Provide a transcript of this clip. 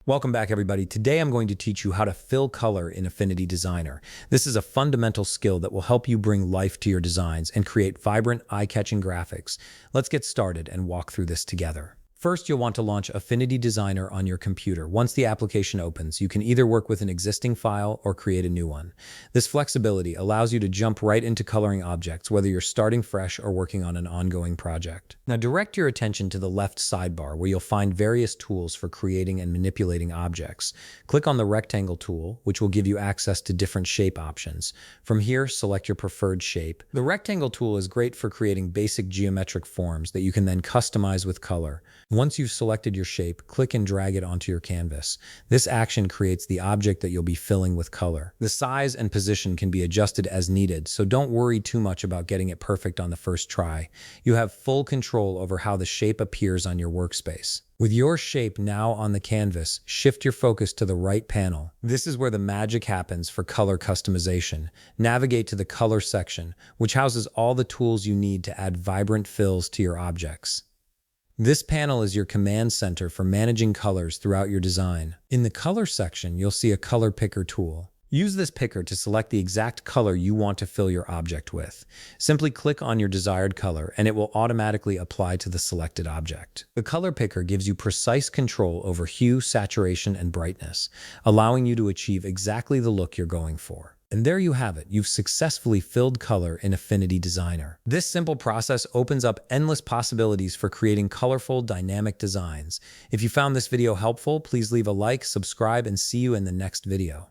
Welcome back, everybody. Today I'm going to teach you how to fill color in Affinity Designer. This is a fundamental skill that will help you bring life to your designs and create vibrant, eye-catching graphics. Let's get started and walk through this together. First, you'll want to launch Affinity Designer on your computer. Once the application opens, you can either work with an existing file or create a new one. This flexibility allows you to jump right into coloring objects, whether you're starting fresh or working on an ongoing project. Now, direct your attention to the left sidebar, where you'll find various tools for creating and manipulating objects. Click on the rectangle tool, which will give you access to different shape options. From here, select your preferred shape. The rectangle tool is great for creating basic geometric forms that you can then customize with color. Once you've selected your shape, click and drag it onto your canvas. This action creates the object that you'll be filling with color. The size and position can be adjusted as needed, so don't worry too much about getting it perfect on the first try. You have full control over how the shape appears on your workspace. With your shape now on the canvas, shift your focus to the right panel. This is where the magic happens for color customization. Navigate to the color section, which houses all the tools you need to add vibrant fills to your objects. This panel is your command center for managing colors throughout your design. In the color section, you'll see a color picker tool. Use this picker to select the exact color you want to fill your object with. Simply click on your desired color and it will automatically apply to the selected object. The color picker gives you precise control over hue, saturation, and brightness, allowing you to achieve exactly the look you're going for. And there you have it. You've successfully filled color in Affinity Designer. This simple process opens up endless possibilities for creating colorful, dynamic designs. If you found this video helpful, please leave a like, subscribe, and see you in the next video.